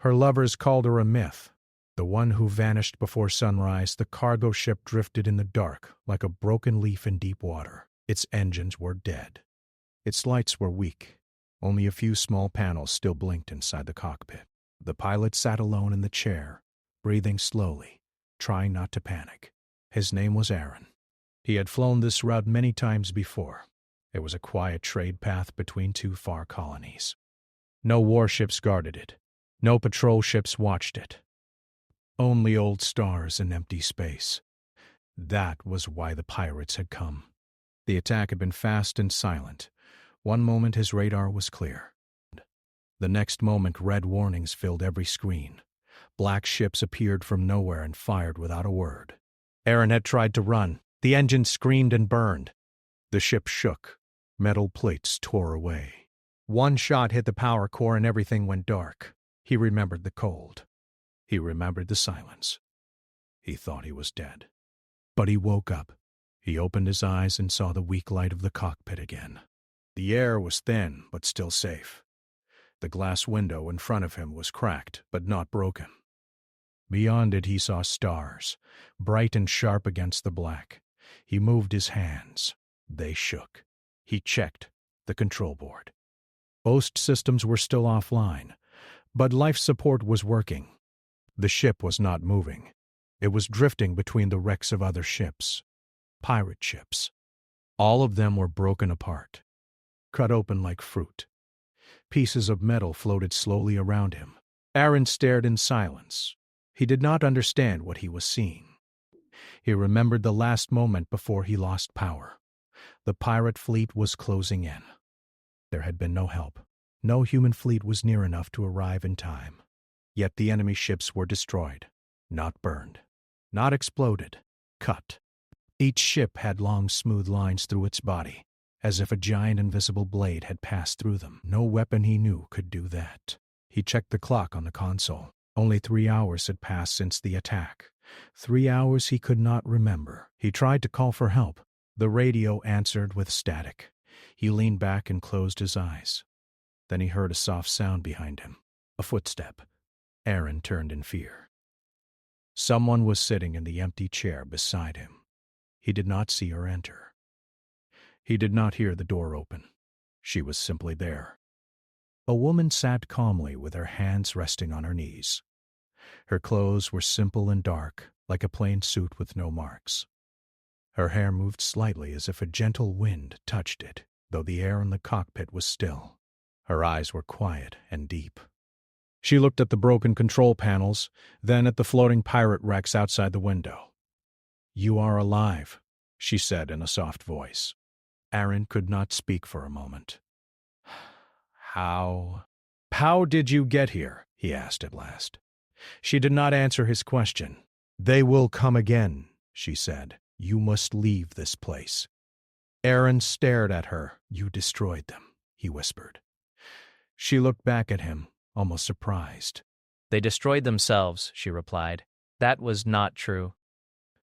Her lovers called her a myth, the one who vanished before sunrise. The cargo ship drifted in the dark like a broken leaf in deep water. Its engines were dead. Its lights were weak. Only a few small panels still blinked inside the cockpit. The pilot sat alone in the chair, breathing slowly, trying not to panic. His name was Aaron. He had flown this route many times before. It was a quiet trade path between two far colonies. No warships guarded it. No patrol ships watched it. Only old stars and empty space. That was why the pirates had come. The attack had been fast and silent. One moment his radar was clear. The next moment red warnings filled every screen. Black ships appeared from nowhere and fired without a word. Aaron had tried to run. The engine screamed and burned. The ship shook. Metal plates tore away. One shot hit the power core and everything went dark. He remembered the cold. He remembered the silence. He thought he was dead. But he woke up. He opened his eyes and saw the weak light of the cockpit again. The air was thin, but still safe. The glass window in front of him was cracked, but not broken. Beyond it he saw stars, bright and sharp against the black. He moved his hands. They shook. He checked the control board. Most systems were still offline, but life support was working. The ship was not moving. It was drifting between the wrecks of other ships. Pirate ships. All of them were broken apart, cut open like fruit. Pieces of metal floated slowly around him. Aaron stared in silence. He did not understand what he was seeing. He remembered the last moment before he lost power. The pirate fleet was closing in. There had been no help. No human fleet was near enough to arrive in time. Yet the enemy ships were destroyed, not burned, not exploded, cut. Each ship had long, smooth lines through its body, as if a giant invisible blade had passed through them. No weapon he knew could do that. He checked the clock on the console. Only 3 hours had passed since the attack. 3 hours he could not remember. He tried to call for help. The radio answered with static. He leaned back and closed his eyes. Then he heard a soft sound behind him. A footstep. Aaron turned in fear. Someone was sitting in the empty chair beside him. He did not see her enter. He did not hear the door open. She was simply there. A woman sat calmly with her hands resting on her knees. Her clothes were simple and dark, like a plain suit with no marks. Her hair moved slightly as if a gentle wind touched it, though the air in the cockpit was still. Her eyes were quiet and deep. She looked at the broken control panels, then at the floating pirate wrecks outside the window. "You are alive," she said in a soft voice. Aaron could not speak for a moment. How did you get here?" he asked at last. She did not answer his question. "They will come again," she said. "You must leave this place." Aaron stared at her. "You destroyed them," he whispered. She looked back at him, almost surprised. "They destroyed themselves," she replied. "That was not true."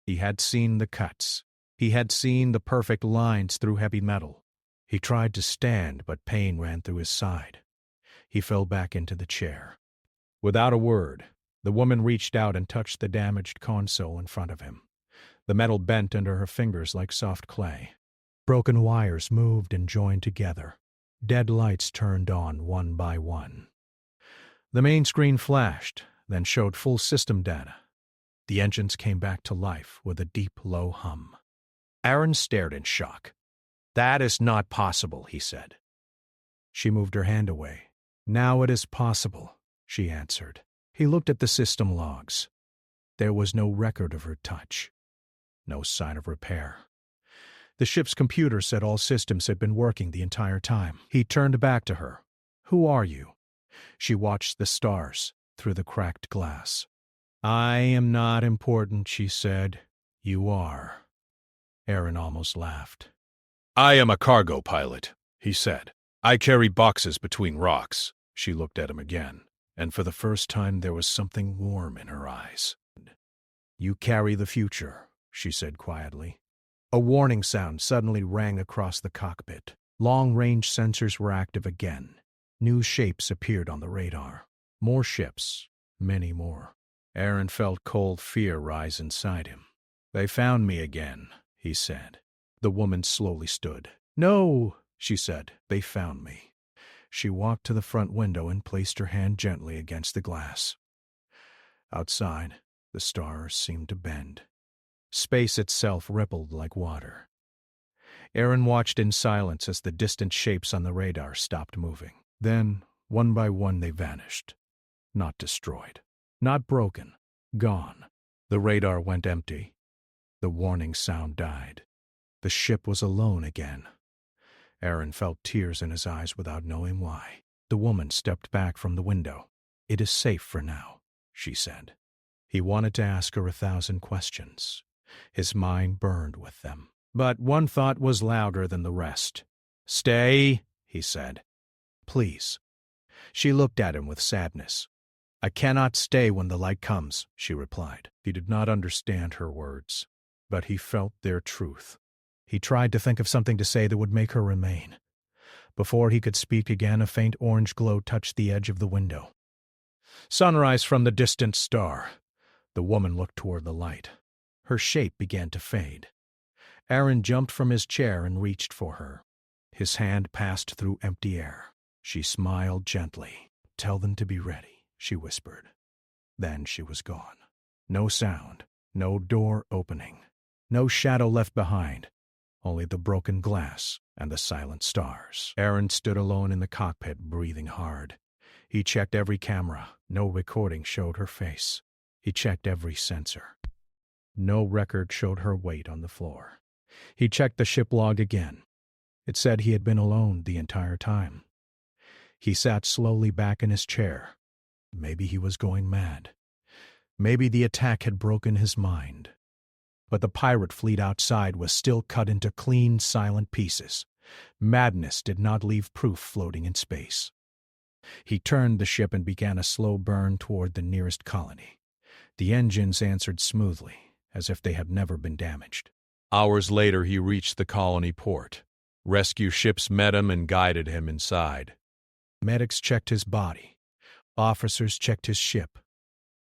He had seen the cuts. He had seen the perfect lines through heavy metal. He tried to stand, but pain ran through his side. He fell back into the chair. Without a word, the woman reached out and touched the damaged console in front of him. The metal bent under her fingers like soft clay. Broken wires moved and joined together. Dead lights turned on one by one. The main screen flashed, then showed full system data. The engines came back to life with a deep, low hum. Aaron stared in shock. "That is not possible," he said. She moved her hand away. "Now it is possible," she answered. He looked at the system logs. There was no record of her touch. No sign of repair. The ship's computer said all systems had been working the entire time. He turned back to her. "Who are you?" She watched the stars through the cracked glass. "I am not important," she said. "You are." Aaron almost laughed. "I am a cargo pilot," he said. "I carry boxes between rocks." She looked at him again, and for the first time there was something warm in her eyes. "You carry the future," she said quietly. A warning sound suddenly rang across the cockpit. Long-range sensors were active again. New shapes appeared on the radar. More ships, many more. Aaron felt cold fear rise inside him. "They found me again," he said. The woman slowly stood. "No," she said, "they found me." She walked to the front window and placed her hand gently against the glass. Outside, the stars seemed to bend. Space itself rippled like water. Aaron watched in silence as the distant shapes on the radar stopped moving. Then, one by one, they vanished. Not destroyed. Not broken. Gone. The radar went empty. The warning sound died. The ship was alone again. Aaron felt tears in his eyes without knowing why. The woman stepped back from the window. "It is safe for now," she said. He wanted to ask her 1,000 questions. His mind burned with them. But one thought was louder than the rest. "Stay," he said. "Please." She looked at him with sadness. "I cannot stay when the light comes," she replied. He did not understand her words, but he felt their truth. He tried to think of something to say that would make her remain. Before he could speak again, a faint orange glow touched the edge of the window. Sunrise from the distant star. The woman looked toward the light. Her shape began to fade. Aaron jumped from his chair and reached for her. His hand passed through empty air. She smiled gently. "Tell them to be ready," she whispered. Then she was gone. No sound, no door opening, no shadow left behind, only the broken glass and the silent stars. Aaron stood alone in the cockpit, breathing hard. He checked every camera. No recording showed her face. He checked every sensor. No record showed her weight on the floor. He checked the ship log again. It said he had been alone the entire time. He sat slowly back in his chair. Maybe he was going mad. Maybe the attack had broken his mind. But the pirate fleet outside was still cut into clean, silent pieces. Madness did not leave proof floating in space. He turned the ship and began a slow burn toward the nearest colony. The engines answered smoothly, as if they had never been damaged. Hours later, he reached the colony port. Rescue ships met him and guided him inside. Medics checked his body. Officers checked his ship.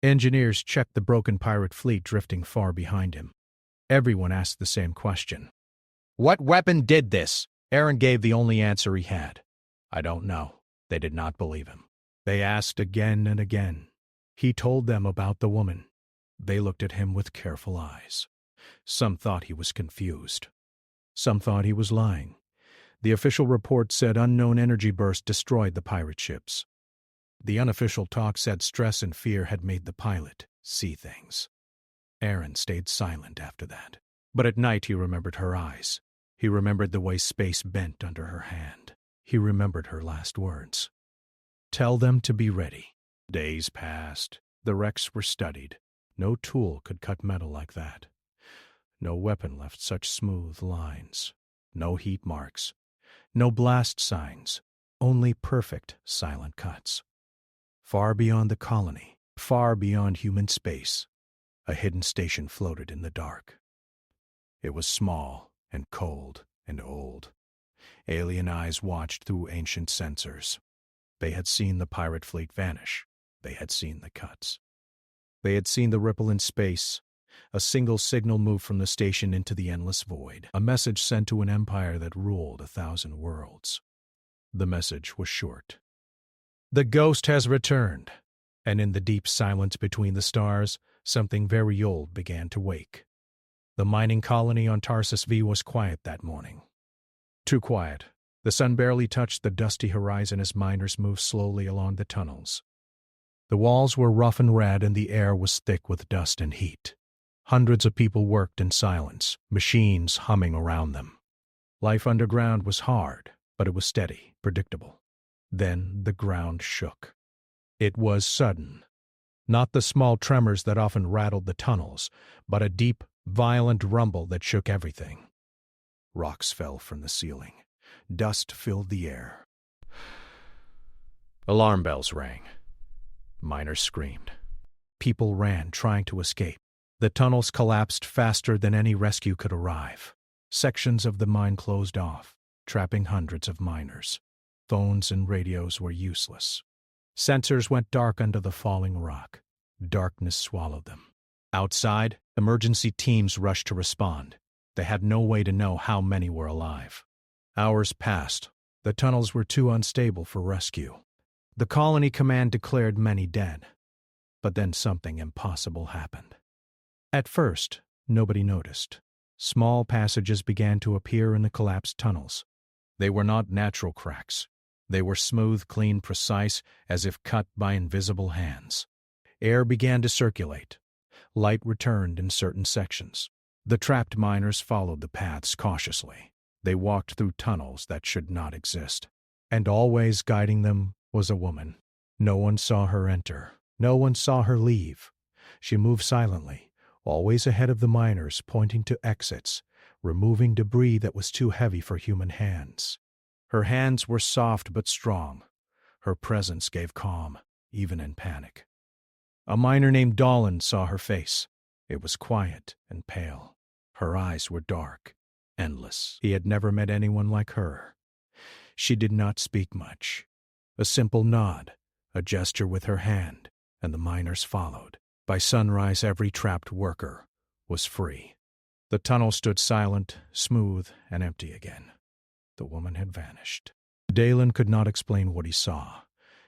Engineers checked the broken pirate fleet drifting far behind him. Everyone asked the same question. "What weapon did this?" Aaron gave the only answer he had. "I don't know." They did not believe him. They asked again and again. He told them about the woman. They looked at him with careful eyes. Some thought he was confused. Some thought he was lying. The official report said unknown energy burst destroyed the pirate ships. The unofficial talk said stress and fear had made the pilot see things. Aaron stayed silent after that. But at night he remembered her eyes. He remembered the way space bent under her hand. He remembered her last words. "Tell them to be ready." Days passed. The wrecks were studied. No tool could cut metal like that. No weapon left such smooth lines. No heat marks. No blast signs. Only perfect, silent cuts. Far beyond the colony, far beyond human space, a hidden station floated in the dark. It was small and cold and old. Alien eyes watched through ancient sensors. They had seen the pirate fleet vanish. They had seen the cuts. They had seen the ripple in space. A single signal moved from the station into the endless void. A message sent to an empire that ruled 1,000 worlds. The message was short. "The ghost has returned." And in the deep silence between the stars, something very old began to wake. The mining colony on Tarsus V was quiet that morning. Too quiet. The sun barely touched the dusty horizon as miners moved slowly along the tunnels. The walls were rough and red and the air was thick with dust and heat. Hundreds of people worked in silence, machines humming around them. Life underground was hard, but it was steady, predictable. Then the ground shook. It was sudden. Not the small tremors that often rattled the tunnels, but a deep, violent rumble that shook everything. Rocks fell from the ceiling. Dust filled the air. Alarm bells rang. Miners screamed. People ran, trying to escape. The tunnels collapsed faster than any rescue could arrive. Sections of the mine closed off, trapping hundreds of miners. Phones and radios were useless. Sensors went dark under the falling rock. Darkness swallowed them. Outside, emergency teams rushed to respond. They had no way to know how many were alive. Hours passed. The tunnels were too unstable for rescue. The colony command declared many dead. But then something impossible happened. At first, nobody noticed. Small passages began to appear in the collapsed tunnels. They were not natural cracks. They were smooth, clean, precise, as if cut by invisible hands. Air began to circulate. Light returned in certain sections. The trapped miners followed the paths cautiously. They walked through tunnels that should not exist. And always guiding them was a woman. No one saw her enter. No one saw her leave. She moved silently, always ahead of the miners, pointing to exits, removing debris that was too heavy for human hands. Her hands were soft but strong. Her presence gave calm, even in panic. A miner named Dolan saw her face. It was quiet and pale. Her eyes were dark, endless. He had never met anyone like her. She did not speak much. A simple nod, a gesture with her hand, and the miners followed. By sunrise, every trapped worker was free. The tunnel stood silent, smooth, and empty again. The woman had vanished. Dalen could not explain what he saw.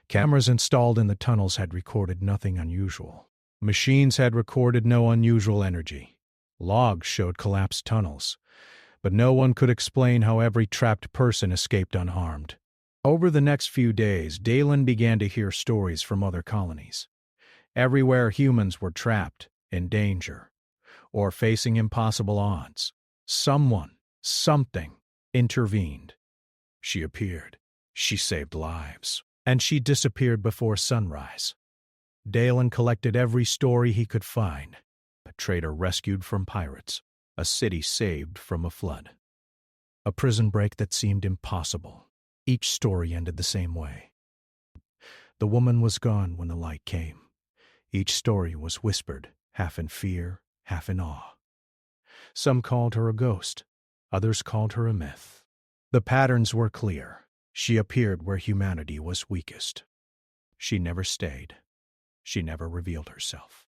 Cameras installed in the tunnels had recorded nothing unusual. Machines had recorded no unusual energy. Logs showed collapsed tunnels. But no one could explain how every trapped person escaped unharmed. Over the next few days, Dalen began to hear stories from other colonies. Everywhere humans were trapped, in danger, or facing impossible odds. Someone, something, intervened. She appeared. She saved lives. And she disappeared before sunrise. Dalen collected every story he could find. A trader rescued from pirates. A city saved from a flood. A prison break that seemed impossible. Each story ended the same way. The woman was gone when the light came. Each story was whispered, half in fear, half in awe. Some called her a ghost. Others called her a myth. The patterns were clear. She appeared where humanity was weakest. She never stayed. She never revealed herself.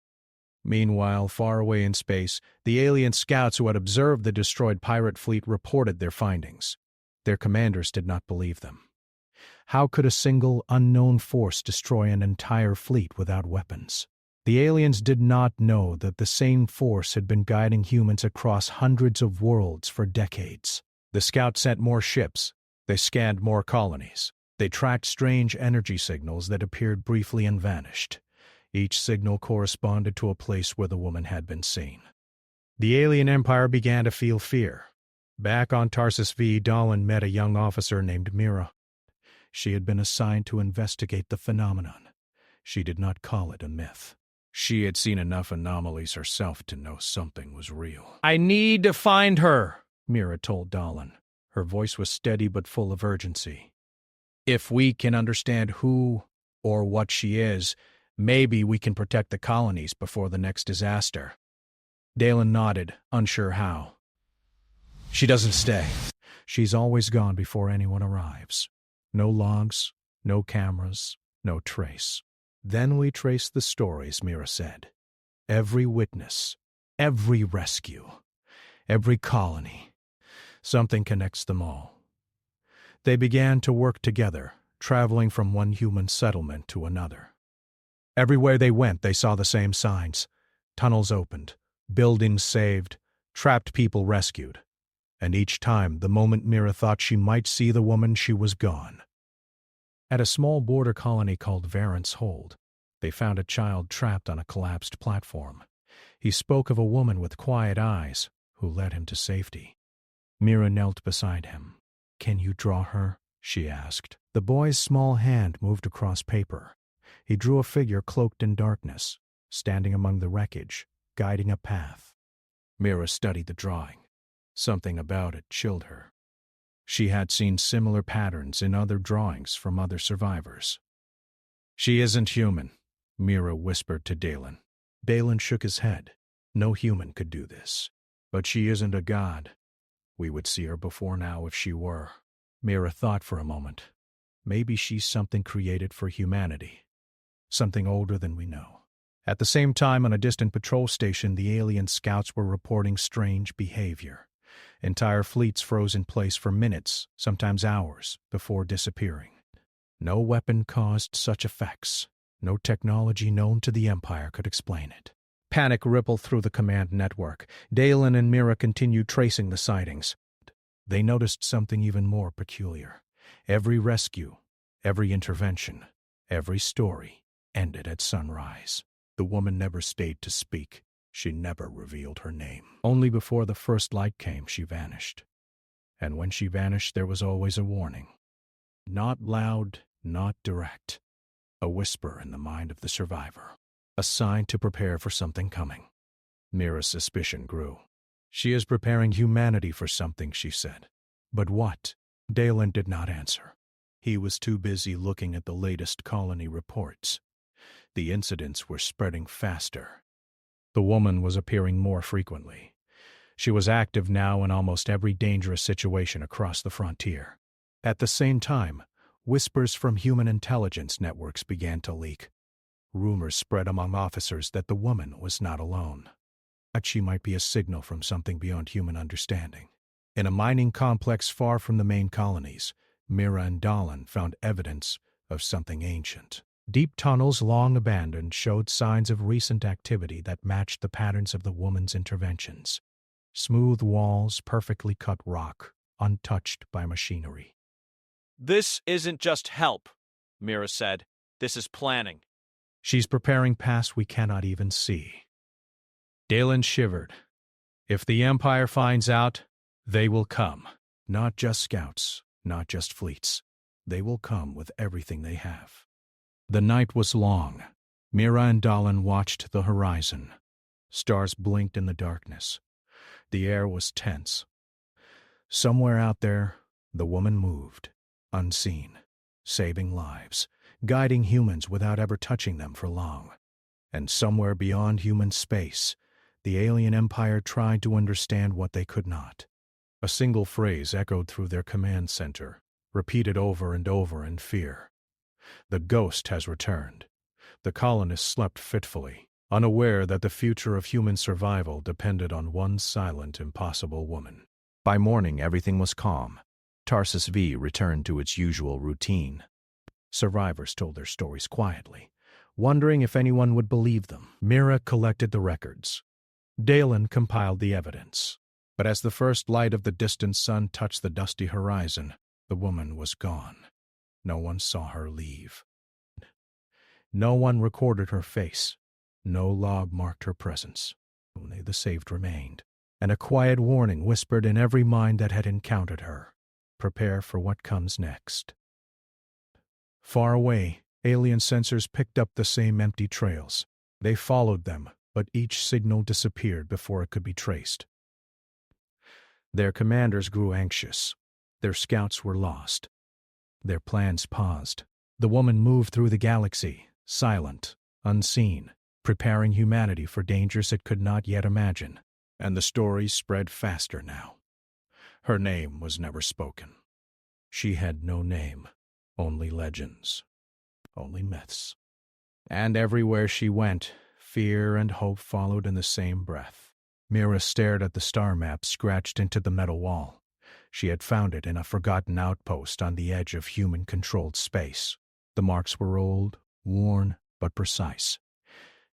Meanwhile, far away in space, the alien scouts who had observed the destroyed pirate fleet reported their findings. Their commanders did not believe them. How could a single, unknown force destroy an entire fleet without weapons? The aliens did not know that the same force had been guiding humans across hundreds of worlds for decades. The scouts sent more ships. They scanned more colonies. They tracked strange energy signals that appeared briefly and vanished. Each signal corresponded to a place where the woman had been seen. The alien empire began to feel fear. Back on Tarsus V, Dolan met a young officer named Mira. She had been assigned to investigate the phenomenon. She did not call it a myth. She had seen enough anomalies herself to know something was real. "I need to find her," Mira told Dolan. Her voice was steady but full of urgency. "If we can understand who or what she is, maybe we can protect the colonies before the next disaster." Dalen nodded, unsure how. "She doesn't stay. She's always gone before anyone arrives. No logs, no cameras, no trace." "Then we traced the stories," Mira said. "Every witness, every rescue, every colony. Something connects them all." They began to work together, traveling from one human settlement to another. Everywhere they went, they saw the same signs. Tunnels opened, buildings saved, trapped people rescued. And each time, the moment Mira thought she might see the woman, she was gone. At a small border colony called Varant's Hold, they found a child trapped on a collapsed platform. He spoke of a woman with quiet eyes who led him to safety. Mira knelt beside him. "Can you draw her?" she asked. The boy's small hand moved across paper. He drew a figure cloaked in darkness, standing among the wreckage, guiding a path. Mira studied the drawing. Something about it chilled her. She had seen similar patterns in other drawings from other survivors. "She isn't human," Mira whispered to Dalen. Dalen shook his head. "No human could do this. But she isn't a god. We would see her before now if she were." Mira thought for a moment. Maybe she's something created for humanity. something older than we know. At the same time, on a distant patrol station, the alien scouts were reporting strange behavior. Entire fleets froze in place for minutes, sometimes hours, before disappearing. No weapon caused such effects. No technology known to the Empire could explain it. Panic rippled through the command network. Dalen and Mira continued tracing the sightings. They noticed something even more peculiar. Every rescue, every intervention, every story ended at sunrise. The woman never stayed to speak. She never revealed her name. Only before the first light came, she vanished. And when she vanished, there was always a warning. Not loud, not direct. A whisper in the mind of the survivor. A sign to prepare for something coming. Mira's suspicion grew. She is preparing humanity for something, she said. But what? Dalen did not answer. He was too busy looking at the latest colony reports. The incidents were spreading faster. The woman was appearing more frequently. She was active now in almost every dangerous situation across the frontier. At the same time, whispers from human intelligence networks began to leak. Rumors spread among officers that the woman was not alone. That she might be a signal from something beyond human understanding. In a mining complex far from the main colonies, Mira and Dalen found evidence of something ancient. Deep tunnels long abandoned showed signs of recent activity that matched the patterns of the woman's interventions. Smooth walls, perfectly cut rock, untouched by machinery. "This isn't just help," Mira said. "This is planning." She's preparing paths we cannot even see. Dalen shivered. If the Empire finds out, they will come. Not just scouts, not just fleets. They will come with everything they have. The night was long. Mira and Dalen watched the horizon. Stars blinked in the darkness. The air was tense. Somewhere out there, the woman moved, unseen, saving lives, guiding humans without ever touching them for long. And somewhere beyond human space, the alien empire tried to understand what they could not. A single phrase echoed through their command center, repeated over and over in fear. The ghost has returned. The colonists slept fitfully, unaware that the future of human survival depended on one silent, impossible woman. By morning, everything was calm. Tarsus V returned to its usual routine. Survivors told their stories quietly, wondering if anyone would believe them. Mira collected the records. Dalen compiled the evidence. But as the first light of the distant sun touched the dusty horizon, the woman was gone. No one saw her leave. No one recorded her face. No log marked her presence. Only the saved remained. And a quiet warning whispered in every mind that had encountered her. Prepare for what comes next. Far away, alien sensors picked up the same empty trails. They followed them, but each signal disappeared before it could be traced. Their commanders grew anxious. Their scouts were lost. Their plans paused. The woman moved through the galaxy, silent, unseen, preparing humanity for dangers it could not yet imagine. And the stories spread faster now. Her name was never spoken. She had no name, only legends, only myths. And everywhere she went, fear and hope followed in the same breath. Mira stared at the star map scratched into the metal wall. She had found it in a forgotten outpost on the edge of human-controlled space. The marks were old, worn, but precise.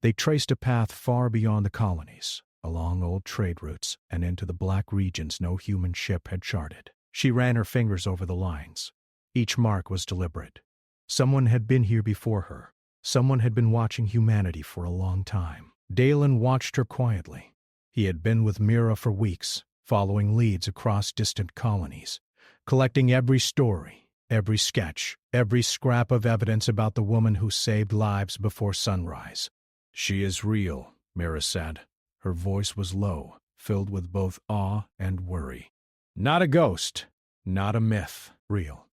They traced a path far beyond the colonies, along old trade routes and into the black regions no human ship had charted. She ran her fingers over the lines. Each mark was deliberate. Someone had been here before her. Someone had been watching humanity for a long time. Dalen watched her quietly. He had been with Mira for weeks, following leads across distant colonies, collecting every story, every sketch, every scrap of evidence about the woman who saved lives before sunrise. "She is real," Mira said. Her voice was low, filled with both awe and worry. "Not a ghost, not a myth, real.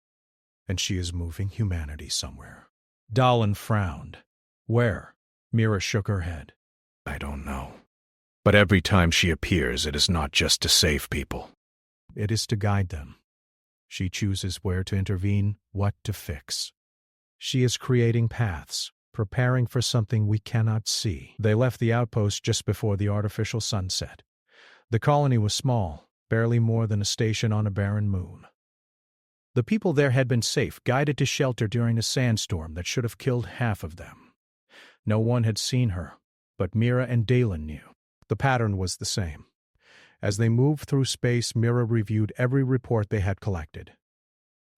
And she is moving humanity somewhere." Dalen frowned. "Where?" Mira shook her head. "I don't know. But every time she appears, it is not just to save people. It is to guide them. She chooses where to intervene, what to fix. She is creating paths, preparing for something we cannot see. They left the outpost just before the artificial sunset. The colony was small, barely more than a station on a barren moon. The people there had been safe, guided to shelter during a sandstorm that should have killed half of them. No one had seen her, but Mira and Dalen knew. The pattern was the same. As they moved through space, Mira reviewed every report they had collected.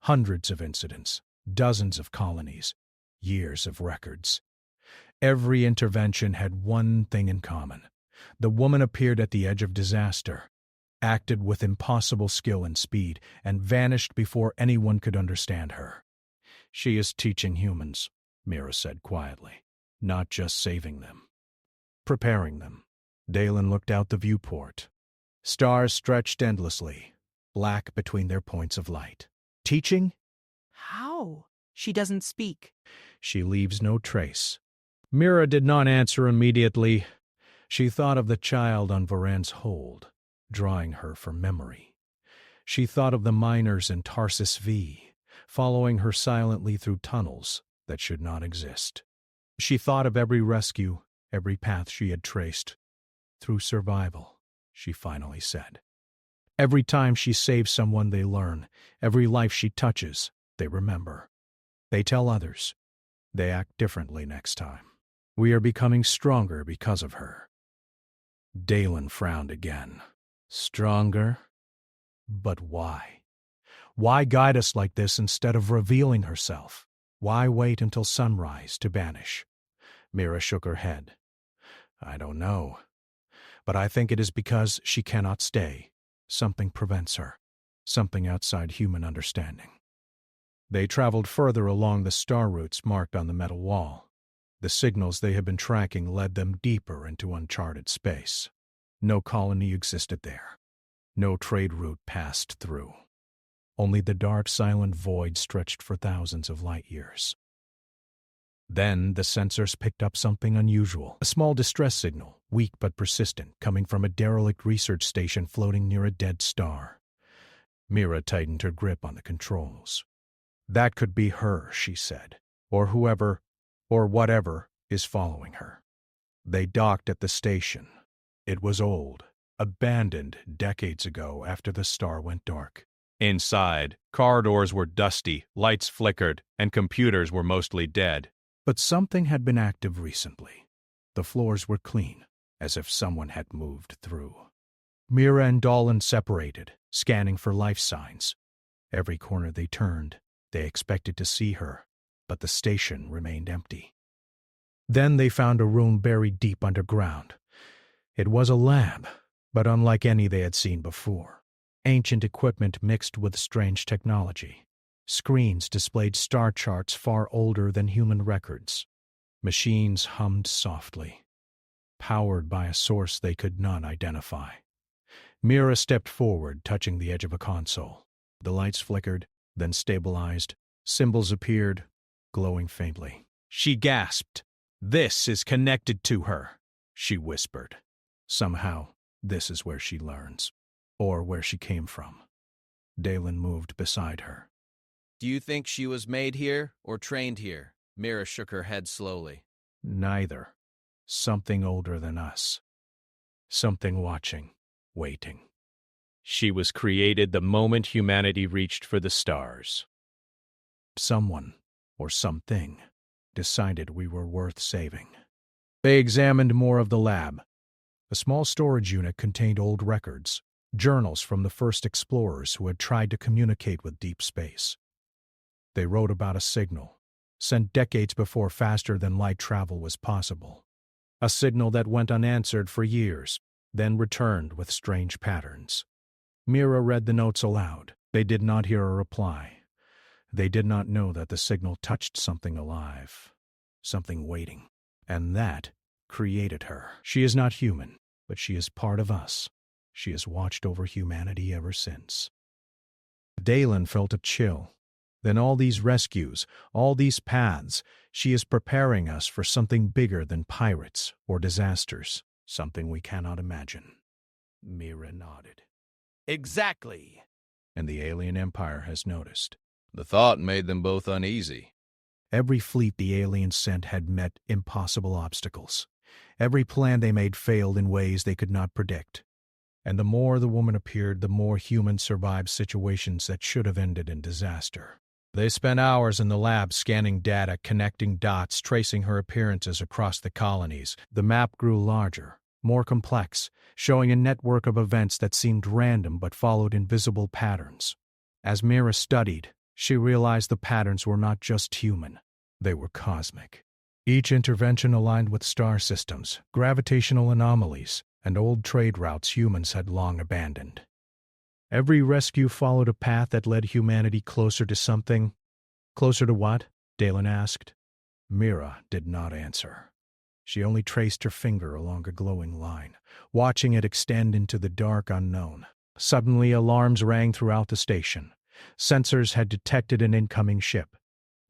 Hundreds of incidents, dozens of colonies, years of records. Every intervention had one thing in common. The woman appeared at the edge of disaster, acted with impossible skill and speed, and vanished before anyone could understand her. "She is teaching humans," Mira said quietly, "not just saving them. Preparing them." Dalen looked out the viewport. Stars stretched endlessly, black between their points of light. "Teaching?" How? She doesn't speak. "She leaves no trace." Mira did not answer immediately. She thought of the child on Varan's hold, drawing her from memory. She thought of the miners in Tarsus V, following her silently through tunnels that should not exist. She thought of every rescue, every path she had traced. "Through survival," she finally said. "Every time she saves someone, they learn. Every life she touches, they remember. They tell others. They act differently next time. We are becoming stronger because of her." Dalen frowned again. Stronger? But why? Why guide us like this instead of revealing herself? Why wait until sunrise to banish? Mira shook her head. "I don't know. But I think it is because she cannot stay. Something prevents her. Something outside human understanding." They traveled further along the star routes marked on the metal wall. The signals they had been tracking led them deeper into uncharted space. No colony existed there. No trade route passed through. Only the dark, silent void stretched for thousands of light years. Then the sensors picked up something unusual. A small distress signal, weak but persistent, coming from a derelict research station floating near a dead star. Mira tightened her grip on the controls. "That could be her," she said, "or whoever, or whatever, is following her." They docked at the station. It was old, abandoned decades ago after the star went dark. Inside, corridors were dusty, lights flickered, and computers were mostly dead. But something had been active recently. The floors were clean, as if someone had moved through. Mira and Dalen separated, scanning for life signs. Every corner they turned, they expected to see her, but the station remained empty. Then they found a room buried deep underground. It was a lab, but unlike any they had seen before. Ancient equipment mixed with strange technology. Screens displayed star charts far older than human records. Machines hummed softly, powered by a source they could not identify. Mira stepped forward, touching the edge of a console. The lights flickered, then stabilized. Symbols appeared, glowing faintly. She gasped. "This is connected to her," she whispered. "Somehow, this is where she learns, or where she came from." Dalen moved beside her. "Do you think she was made here or trained here?" Mira shook her head slowly. "Neither. Something older than us. Something watching, waiting." She was created the moment humanity reached for the stars. Someone, or something, decided we were worth saving. They examined more of the lab. A small storage unit contained old records, journals from the first explorers who had tried to communicate with deep space. They wrote about a signal, sent decades before faster-than-light travel was possible. A signal that went unanswered for years, then returned with strange patterns. Mira read the notes aloud. They did not hear a reply. They did not know that the signal touched something alive, something waiting. And that created her. She is not human, but she is part of us. She has watched over humanity ever since. Dalen felt a chill. Then all these rescues, all these paths, she is preparing us for something bigger than pirates or disasters, something we cannot imagine. Mira nodded. "Exactly." And the alien empire has noticed. The thought made them both uneasy. Every fleet the aliens sent had met impossible obstacles. Every plan they made failed in ways they could not predict. And the more the woman appeared, the more humans survived situations that should have ended in disaster. They spent hours in the lab scanning data, connecting dots, tracing her appearances across the colonies. The map grew larger, more complex, showing a network of events that seemed random but followed invisible patterns. As Mira studied, she realized the patterns were not just human, they were cosmic. Each intervention aligned with star systems, gravitational anomalies, and old trade routes humans had long abandoned. Every rescue followed a path that led humanity closer to something. Closer to what? Dalen asked. Mira did not answer. She only traced her finger along a glowing line, watching it extend into the dark unknown. Suddenly, alarms rang throughout the station. Sensors had detected an incoming ship.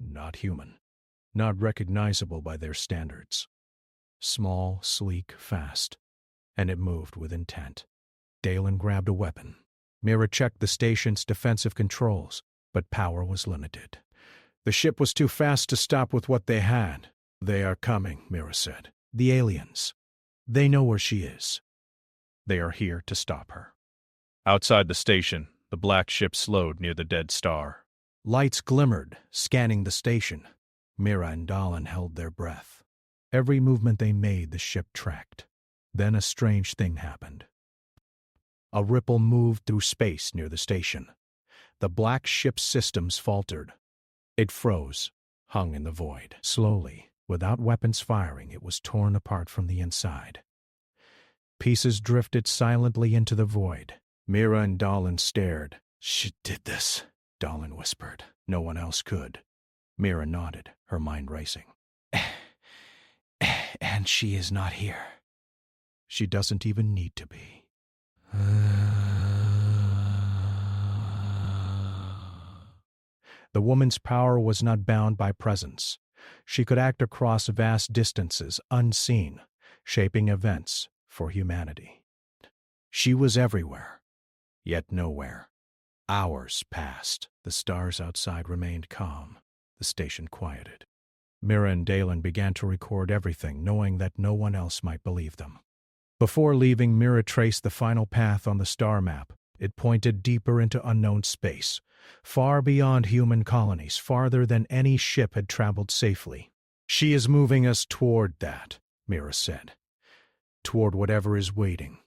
Not human. Not recognizable by their standards. Small, sleek, fast. And it moved with intent. Dalen grabbed a weapon. Mira checked the station's defensive controls, but power was limited. The ship was too fast to stop with what they had. They are coming, Mira said. The aliens. They know where she is. They are here to stop her. Outside the station, the black ship slowed near the dead star. Lights glimmered, scanning the station. Mira and Dalen held their breath. Every movement they made, the ship tracked. Then a strange thing happened. A ripple moved through space near the station. The black ship's systems faltered. It froze, hung in the void. Slowly, without weapons firing, it was torn apart from the inside. Pieces drifted silently into the void. Mira and Dalen stared. She did this, Dalen whispered. No one else could. Mira nodded, her mind racing. And she is not here. She doesn't even need to be. The woman's power was not bound by presence. She could act across vast distances, unseen, shaping events for humanity. She was everywhere, yet nowhere. Hours passed. The stars outside remained calm. The station quieted. Mira and Dalen began to record everything, knowing that no one else might believe them. Before leaving, Mira traced the final path on the star map. It pointed deeper into unknown space, far beyond human colonies, farther than any ship had traveled safely. She is moving us toward that, Mira said. Toward whatever is waiting.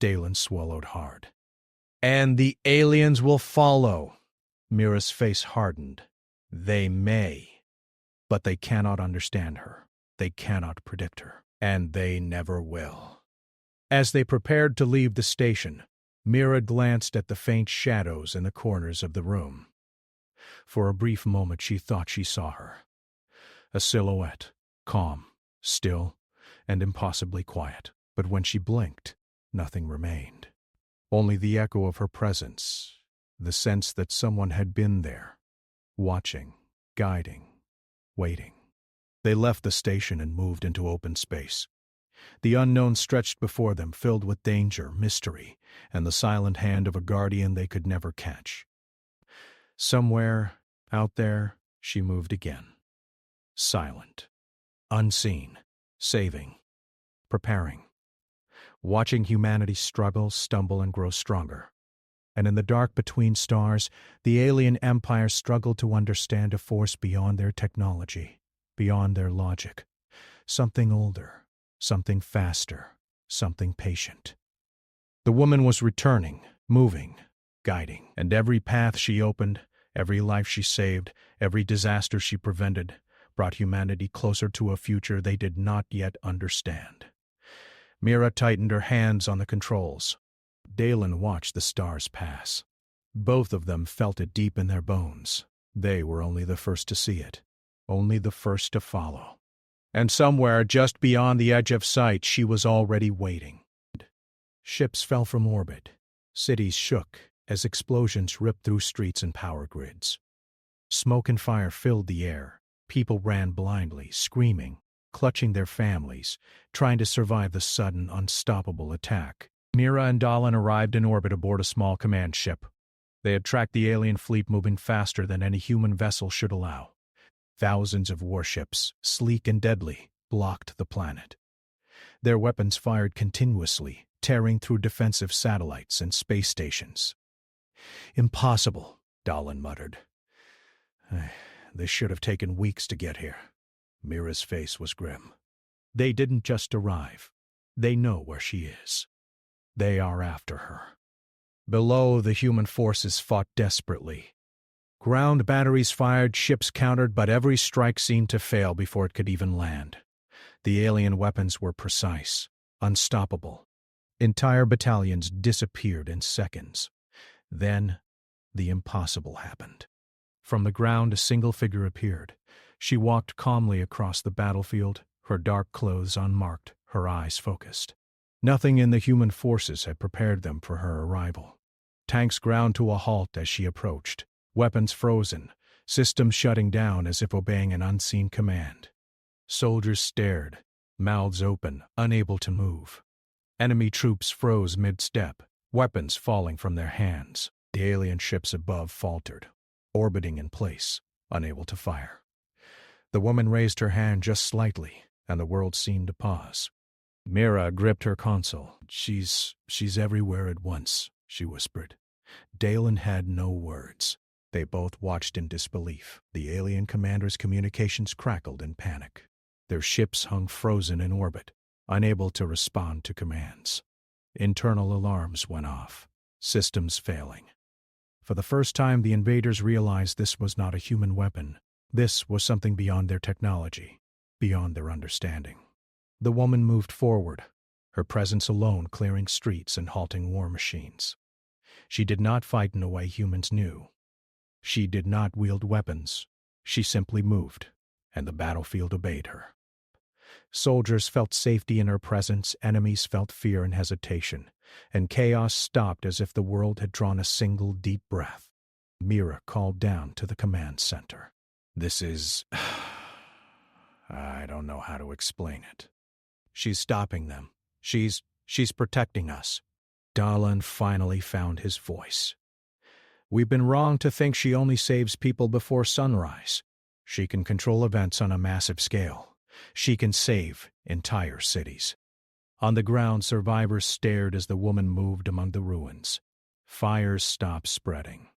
Dalen swallowed hard. And the aliens will follow. Mira's face hardened. They may, but they cannot understand her. They cannot predict her. And they never will. As they prepared to leave the station, Mira glanced at the faint shadows in the corners of the room. For a brief moment she thought she saw her. A silhouette, calm, still, and impossibly quiet. But when she blinked, nothing remained. Only the echo of her presence, the sense that someone had been there, watching, guiding, waiting. They left the station and moved into open space. The unknown stretched before them, filled with danger, mystery, and the silent hand of a guardian they could never catch. Somewhere, out there, she moved again. Silent, unseen, saving, preparing, watching humanity struggle, stumble, and grow stronger. And in the dark between stars, the alien empire struggled to understand a force beyond their technology, beyond their logic. Something older, something faster, something patient. The woman was returning, moving, guiding, and every path she opened, every life she saved, every disaster she prevented, brought humanity closer to a future they did not yet understand. Mira tightened her hands on the controls. Dalen watched the stars pass. Both of them felt it deep in their bones. They were only the first to see it, only the first to follow. And somewhere just beyond the edge of sight, she was already waiting. Ships fell from orbit. Cities shook as explosions ripped through streets and power grids. Smoke and fire filled the air. People ran blindly, screaming, clutching their families, trying to survive the sudden, unstoppable attack. Mira and Dalen arrived in orbit aboard a small command ship. They had tracked the alien fleet moving faster than any human vessel should allow. Thousands of warships, sleek and deadly, blocked the planet. Their weapons fired continuously, tearing through defensive satellites and space stations. "Impossible," Dahlan muttered. "They should have taken weeks to get here." Mira's face was grim. "They didn't just arrive. They know where she is. They are after her." Below, the human forces fought desperately. Ground batteries fired, ships countered, but every strike seemed to fail before it could even land. The alien weapons were precise, unstoppable. Entire battalions disappeared in seconds. Then, the impossible happened. From the ground, a single figure appeared. She walked calmly across the battlefield, her dark clothes unmarked, her eyes focused. Nothing in the human forces had prepared them for her arrival. Tanks ground to a halt as she approached, weapons frozen, systems shutting down as if obeying an unseen command. Soldiers stared, mouths open, unable to move. Enemy troops froze mid-step, weapons falling from their hands. The alien ships above faltered, orbiting in place, unable to fire. The woman raised her hand just slightly, and the world seemed to pause. Mira gripped her console. She's everywhere at once," she whispered. Dahlan had no words. They both watched in disbelief. The alien commander's communications crackled in panic. Their ships hung frozen in orbit, unable to respond to commands. Internal alarms went off, systems failing. For the first time, the invaders realized this was not a human weapon. This was something beyond their technology, beyond their understanding. The woman moved forward, her presence alone clearing streets and halting war machines. She did not fight in a way humans knew. She did not wield weapons. She simply moved, and the battlefield obeyed her. Soldiers felt safety in her presence, enemies felt fear and hesitation, and chaos stopped as if the world had drawn a single deep breath. Mira called down to the command center. "This is... I don't know how to explain it. She's stopping them. She's protecting us." Dahlan finally found his voice. "We've been wrong to think she only saves people before sunrise. She can control events on a massive scale. She can save entire cities." On the ground, survivors stared as the woman moved among the ruins. Fires stopped spreading.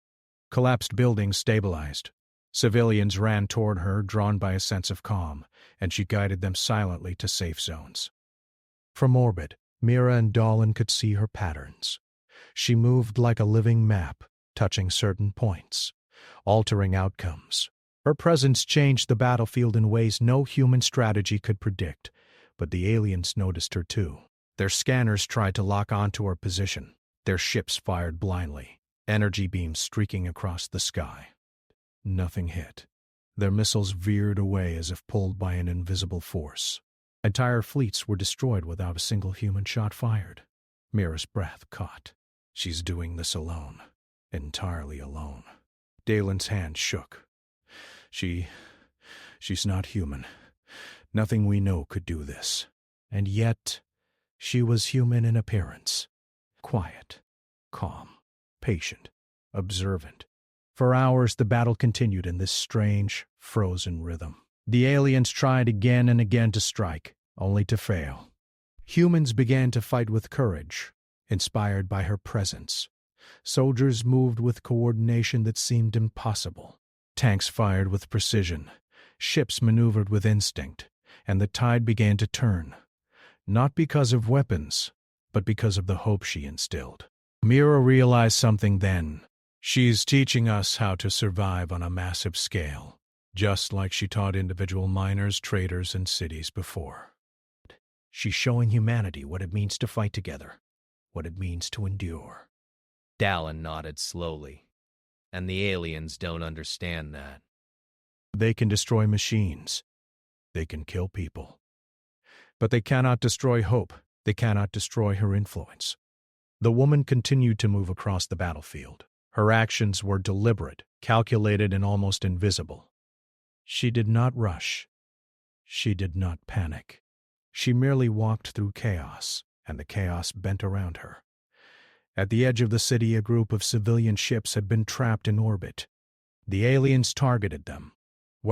Collapsed buildings stabilized. Civilians ran toward her, drawn by a sense of calm, and she guided them silently to safe zones. From orbit, Mira and Dahlan could see her patterns. She moved like a living map, touching certain points, altering outcomes. Her presence changed the battlefield in ways no human strategy could predict, but the aliens noticed her too. Their scanners tried to lock onto her position. Their ships fired blindly, energy beams streaking across the sky. Nothing hit. Their missiles veered away as if pulled by an invisible force. Entire fleets were destroyed without a single human shot fired. Mira's breath caught. She's doing this alone. Entirely alone. Dahlan's hand shook. She's not human. Nothing we know could do this. And yet, she was human in appearance. Quiet, calm, patient, observant. For hours, the battle continued in this strange, frozen rhythm. The aliens tried again and again to strike, only to fail. Humans began to fight with courage, inspired by her presence. Soldiers moved with coordination that seemed impossible. Tanks fired with precision. Ships maneuvered with instinct, and the tide began to turn. Not because of weapons, but because of the hope she instilled. Mira realized something then. She's teaching us how to survive on a massive scale, just like she taught individual miners, traders, and cities before. She's showing humanity what it means to fight together, what it means to endure. Dahlan nodded slowly. And the aliens don't understand that. They can destroy machines. They can kill people. But they cannot destroy hope. They cannot destroy her influence. The woman continued to move across the battlefield. Her actions were deliberate, calculated, and almost invisible. She did not rush. She did not panic. She merely walked through chaos, and the chaos bent around her. At the edge of the city, a group of civilian ships had been trapped in orbit. The aliens targeted them.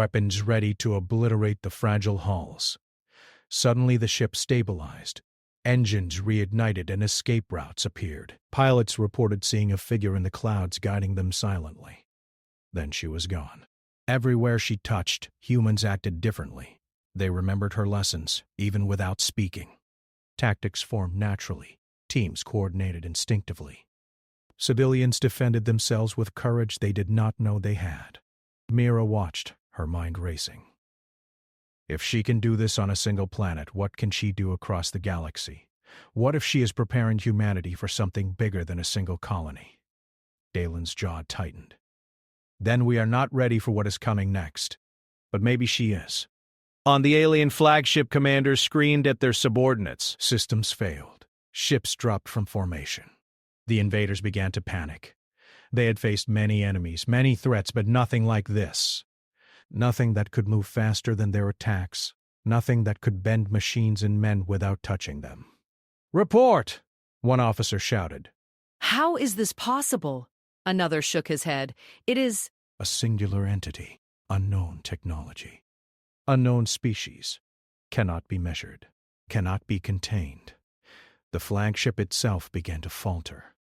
weapons ready to obliterate the fragile hulls. Suddenly the ship stabilized. Engines reignited and escape routes appeared. Pilots reported seeing a figure in the clouds guiding them silently. Then she was gone. Everywhere she touched, humans acted differently. They remembered her lessons, even without speaking. Tactics formed naturally. Teams coordinated instinctively. Civilians defended themselves with courage they did not know they had. Mira watched, her mind racing. If she can do this on a single planet, what can she do across the galaxy? What if she is preparing humanity for something bigger than a single colony? Dalen's jaw tightened. Then we are not ready for what is coming next. But maybe she is. On the alien flagship, commanders screamed at their subordinates. Systems failed. Ships dropped from formation. The invaders began to panic. They had faced many enemies, many threats, but nothing like this. Nothing that could move faster than their attacks. Nothing that could bend machines and men without touching them. "Report!" one officer shouted. How is this possible? Another shook his head. It is A singular entity, unknown technology, unknown species, cannot be measured, cannot be contained. The flagship itself began to falter.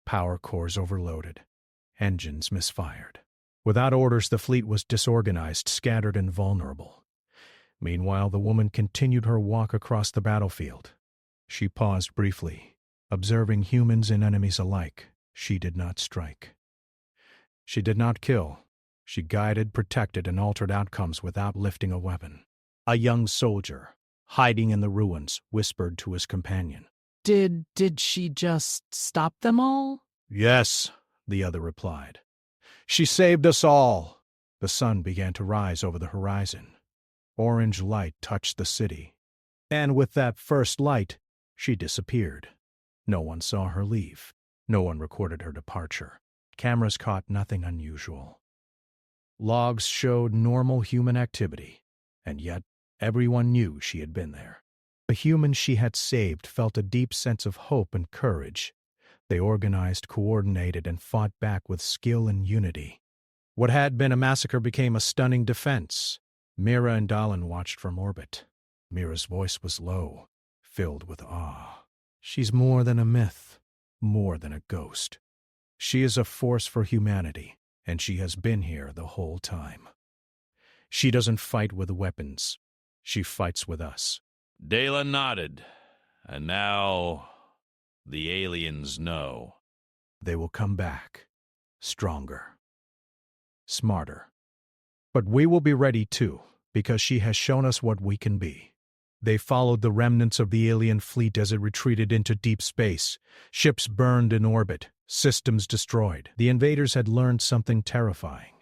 Power cores overloaded. Engines misfired. Without orders, the fleet was disorganized, scattered, and vulnerable. Meanwhile, the woman continued her walk across the battlefield. She paused briefly. Observing humans and enemies alike, she did not strike. She did not kill. She guided, protected, and altered outcomes without lifting a weapon. A young soldier, hiding in the ruins, whispered to his companion. Did she just stop them all? "Yes," the other replied. "She saved us all." The sun began to rise over the horizon. Orange light touched the city. And with that first light, she disappeared. No one saw her leave. No one recorded her departure. Cameras caught nothing unusual. Logs showed normal human activity, and yet everyone knew she had been there. The humans she had saved felt a deep sense of hope and courage. They organized, coordinated, and fought back with skill and unity. What had been a massacre became a stunning defense. Mira and Dalen watched from orbit. Mira's voice was low, filled with awe. "She's more than a myth, more than a ghost. She is a force for humanity, and she has been here the whole time. She doesn't fight with weapons. She fights with us." Dalen nodded. "And now the aliens know." They will come back, stronger, smarter. But we will be ready too, because she has shown us what we can be. They followed the remnants of the alien fleet as it retreated into deep space. Ships burned in orbit, systems destroyed. The invaders had learned something terrifying.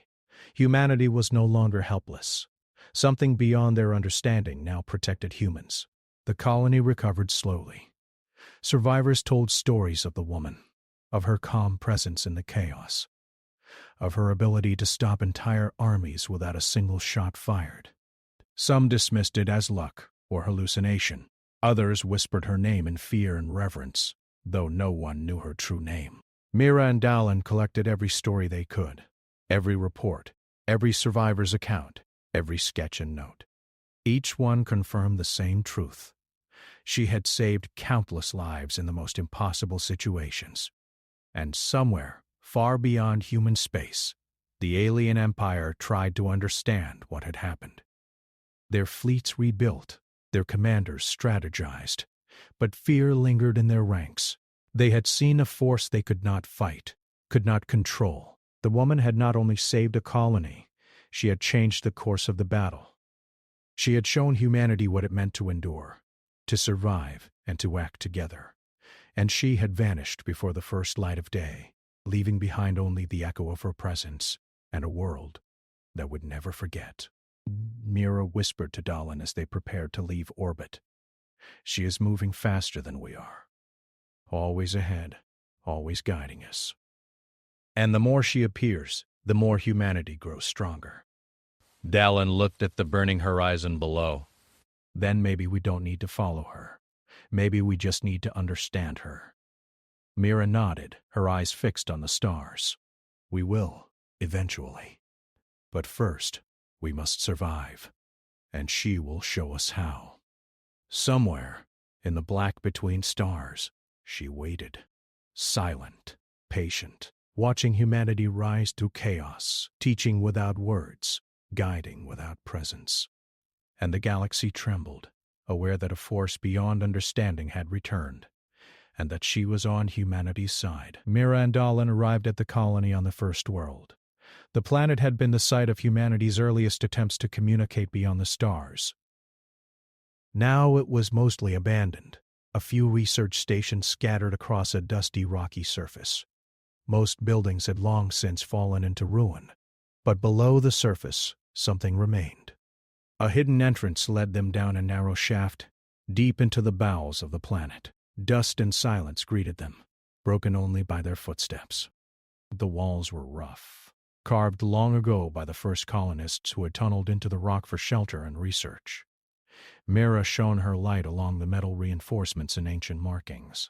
Humanity was no longer helpless. Something beyond their understanding now protected humans. The colony recovered slowly. Survivors told stories of the woman, of her calm presence in the chaos, of her ability to stop entire armies without a single shot fired. Some dismissed it as luck or hallucination. Others whispered her name in fear and reverence, though no one knew her true name. Mira and Dalen collected every story they could, every report, every survivor's account, every sketch and note. Each one confirmed the same truth. She had saved countless lives in the most impossible situations. And somewhere, far beyond human space, the alien empire tried to understand what had happened. Their fleets rebuilt, their commanders strategized, but fear lingered in their ranks. They had seen a force they could not fight, could not control. The woman had not only saved a colony, she had changed the course of the battle. She had shown humanity what it meant to endure, to survive, and to act together. And she had vanished before the first light of day, leaving behind only the echo of her presence and a world that would never forget. Mira whispered to Dalen as they prepared to leave orbit. "She is moving faster than we are. Always ahead, always guiding us. And the more she appears, the more humanity grows stronger." Dalen looked at the burning horizon below. "Then maybe we don't need to follow her. Maybe we just need to understand her." Mira nodded, her eyes fixed on the stars. "We will, eventually. But first, We must survive, and she will show us how. Somewhere, in the black between stars, she waited, silent, patient, watching humanity rise through chaos, teaching without words, guiding without presence. And the galaxy trembled, aware that a force beyond understanding had returned, and that she was on humanity's side. Mira and Dahlin arrived at the colony on the First World. The planet had been the site of humanity's earliest attempts to communicate beyond the stars. Now it was mostly abandoned, a few research stations scattered across a dusty, rocky surface. Most buildings had long since fallen into ruin, but below the surface, something remained. A hidden entrance led them down a narrow shaft, deep into the bowels of the planet. Dust and silence greeted them, broken only by their footsteps. The walls were rough, carved long ago by the first colonists who had tunneled into the rock for shelter and research. Mira shone her light along the metal reinforcements and ancient markings,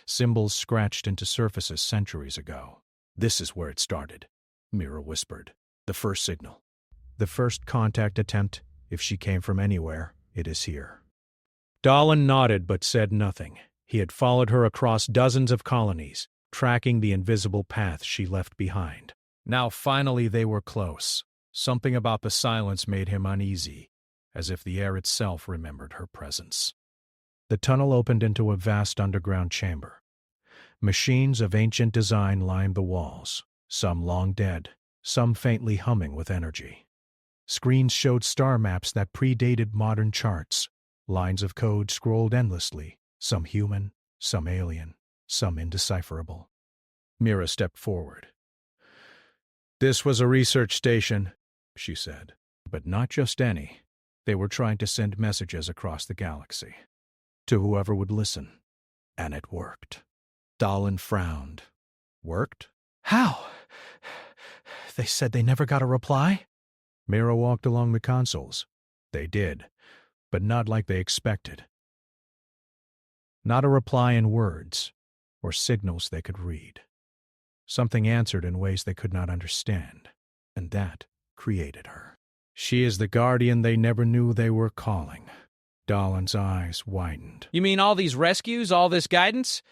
symbols scratched into surfaces centuries ago. "This is where it started," Mira whispered. "The first signal. The first contact attempt, if she came from anywhere, it is here." Dahlin nodded but said nothing. He had followed her across dozens of colonies, tracking the invisible path she left behind. Now finally they were close. Something about the silence made him uneasy, as if the air itself remembered her presence. The tunnel opened into a vast underground chamber. Machines of ancient design lined the walls, some long dead, some faintly humming with energy. Screens showed star maps that predated modern charts. Lines of code scrolled endlessly, some human, some alien, some indecipherable. Mira stepped forward. "This was a research station," she said, "but not just any. They were trying to send messages across the galaxy, to whoever would listen. And it worked." Dahlin frowned. "Worked? How? They said they never got a reply?" Mira walked along the consoles. "They did, but not like they expected. Not a reply in words, or signals they could read. Something answered in ways they could not understand, and that created her. She is the guardian they never knew they were calling." Dahlin's eyes widened. You mean all these rescues, all this guidance?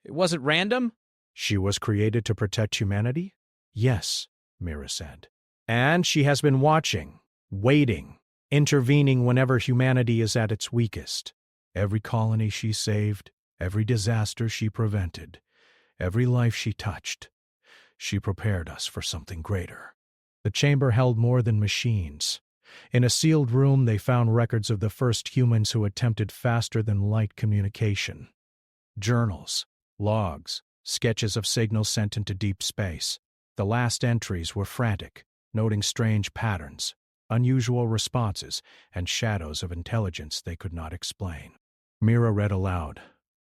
It wasn't random? "She was created to protect humanity?" "Yes," Mira said. "And she has been watching, waiting, intervening whenever humanity is at its weakest. Every colony she saved, every disaster she prevented, every life she touched. She prepared us for something greater." The chamber held more than machines. In a sealed room they found records of the first humans who attempted faster-than-light communication. Journals, logs, sketches of signals sent into deep space. The last entries were frantic, noting strange patterns, unusual responses, and shadows of intelligence they could not explain. Mira read aloud.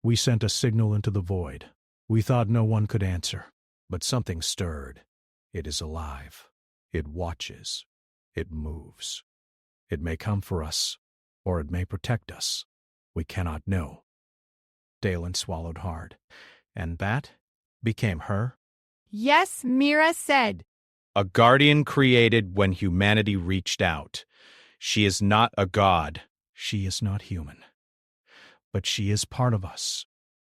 "We sent a signal into the void. We thought no one could answer. But something stirred. It is alive. It watches. It moves. It may come for us, or it may protect us. We cannot know." Dahlin swallowed hard. "And that became her?" "Yes," Mira said. A guardian created when humanity reached out. She is not a god. "She is not human. But she is part of us.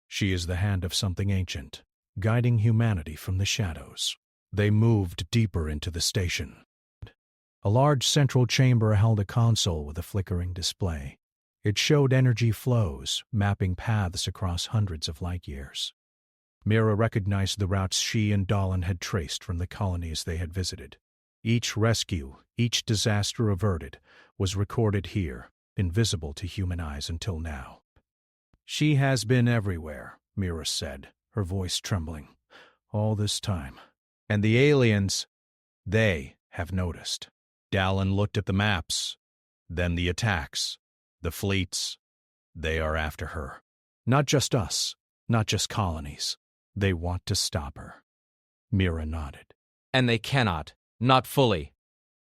She is the hand of something ancient, guiding humanity from the shadows." They moved deeper into the station. A large central chamber held a console with a flickering display. It showed energy flows, mapping paths across hundreds of light years. Mira recognized the routes she and Dahlin had traced from the colonies they had visited. Each rescue, each disaster averted, was recorded here, invisible to human eyes until now. "She has been everywhere," Mira said, her voice trembling. "All this time. And the aliens, they have noticed." Dahlin looked at the maps, then the attacks, the fleets. They are after her. "Not just us, not just colonies. They want to stop her." Mira nodded. And they cannot. Not fully.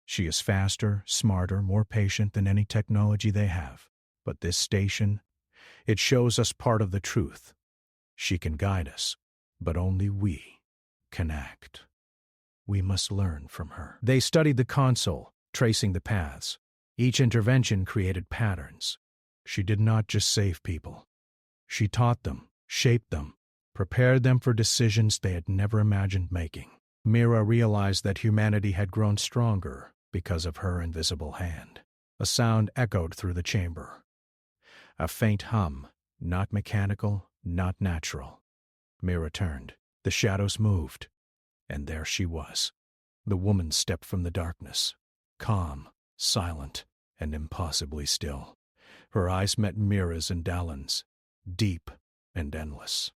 "She is faster, smarter, more patient than any technology they have. But this station, it shows us part of the truth. She can guide us, but only we can act. We must learn from her." They studied the console, tracing the paths. Each intervention created patterns. She did not just save people. She taught them, shaped them, prepared them for decisions they had never imagined making. Mira realized that humanity had grown stronger because of her invisible hand. A sound echoed through the chamber. A faint hum, not mechanical, not natural. Mira turned. The shadows moved, and there she was. The woman stepped from the darkness, calm, silent, and impossibly still. Her eyes met Mira's and Dalin's, deep and endless.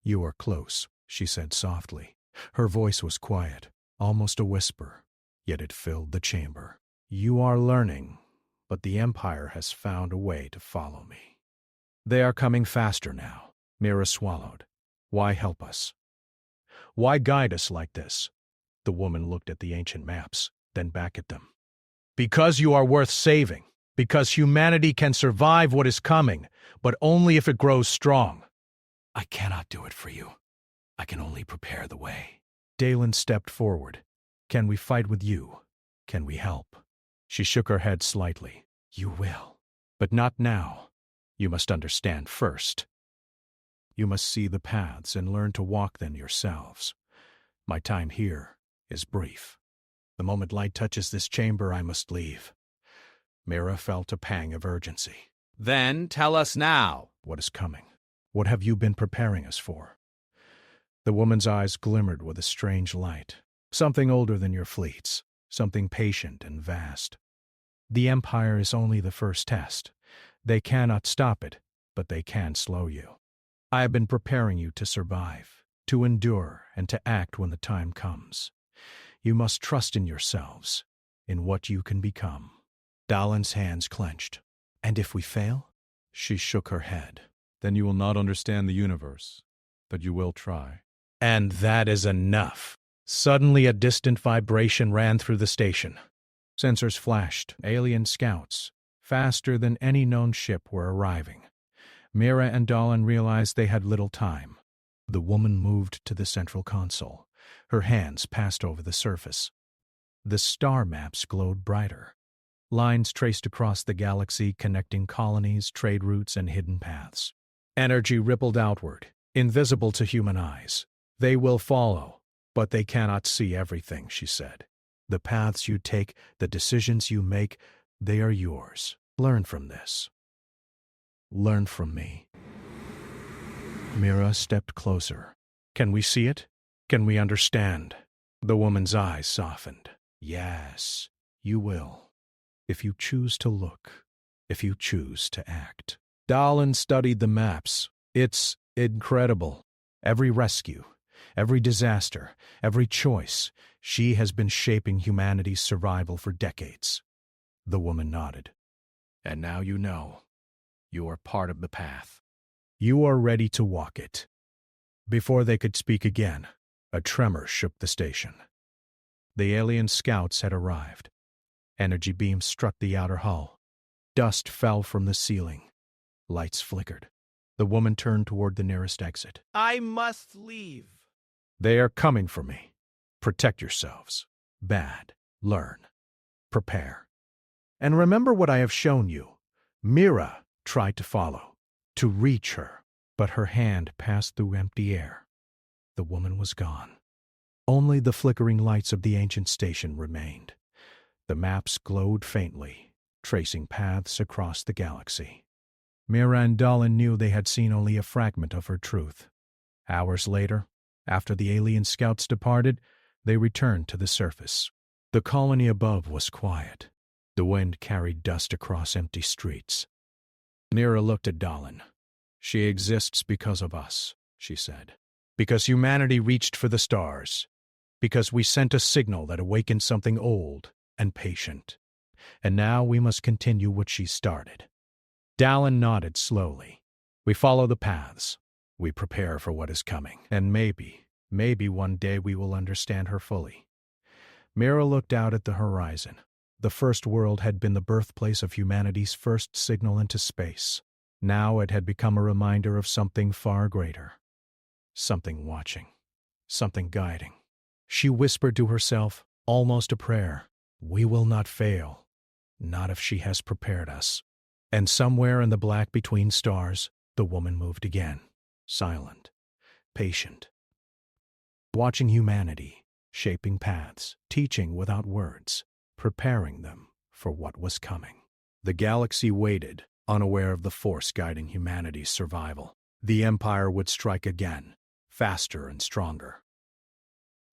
"You are close," she said softly. Her voice was quiet, almost a whisper, yet it filled the chamber. "You are learning, but the Empire has found a way to follow me. They are coming faster now." Mira swallowed. "Why help us? Why guide us like this?" The woman looked at the ancient maps, then back at them. "Because you are worth saving. Because humanity can survive what is coming, but only if it grows strong." "I cannot do it for you. I can only prepare the way." Dalen stepped forward. "Can we fight with you? Can we help?" She shook her head slightly. "You will. But not now. You must understand first. You must see the paths and learn to walk them yourselves. My time here is brief. The moment light touches this chamber, I must leave." Mira felt a pang of urgency. Then tell us now. "What is coming? What have you been preparing us for?" The woman's eyes glimmered with a strange light. "Something older than your fleets. Something patient and vast. The Empire is only the first test. They cannot stop it, but they can slow you. I have been preparing you to survive, to endure, and to act when the time comes. You must trust in yourselves, in what you can become." Dalin's hands clenched. "And if we fail?" She shook her head. Then you will not understand the universe, but you will try. "And that is enough." Suddenly a distant vibration ran through the station. Sensors flashed. Alien scouts, faster than any known ship, were arriving. Mira and Dalin realized they had little time. The woman moved to the central console. Her hands passed over the surface. The star maps glowed brighter. Lines traced across the galaxy connecting colonies, trade routes, and hidden paths. Energy rippled outward, invisible to human eyes. "They will follow, but they cannot see everything," she said. "The paths you take, the decisions you make, they are yours. Learn from this. Learn from me." Mira stepped closer. "Can we see it? Can we understand?" The woman's eyes softened. "Yes, you will. If you choose to look, if you choose to act." Dalin studied the maps. "It's incredible. Every rescue, every disaster, every choice, she has been shaping humanity's survival for decades." The woman nodded. "And now you know. You are part of the path. You are ready to walk it." Before they could speak again, a tremor shook the station. The alien scouts had arrived. Energy beams struck the outer hull. Dust fell from the ceiling. Lights flickered. The woman turned toward the nearest exit. I must leave. "They are coming for me. Protect yourselves. Bad. Learn. Prepare. And remember what I have shown you." Mira tried to follow, to reach her, but her hand passed through empty air. The woman was gone. Only the flickering lights of the ancient station remained. The maps glowed faintly, tracing paths across the galaxy. Mira and Dalin knew they had seen only a fragment of her truth. Hours later, after the alien scouts departed, they returned to the surface. The colony above was quiet. The wind carried dust across empty streets. Mira looked at Dalin. "She exists because of us," she said. "Because humanity reached for the stars. Because we sent a signal that awakened something old and patient. And now we must continue what she started." Dalin nodded slowly. "We follow the paths. We prepare for what is coming. And maybe one day we will understand her fully." Mira looked out at the horizon. The first world had been the birthplace of humanity's first signal into space. Now it had become a reminder of something far greater. Something watching. Something guiding. She whispered to herself, almost a prayer, We will not fail, not if she has prepared us. And somewhere in the black between stars, the woman moved again, silent, patient, watching humanity, shaping paths, teaching without words, preparing them for what was coming. The galaxy waited, unaware of the force guiding humanity's survival. The Empire would strike again, faster and stronger.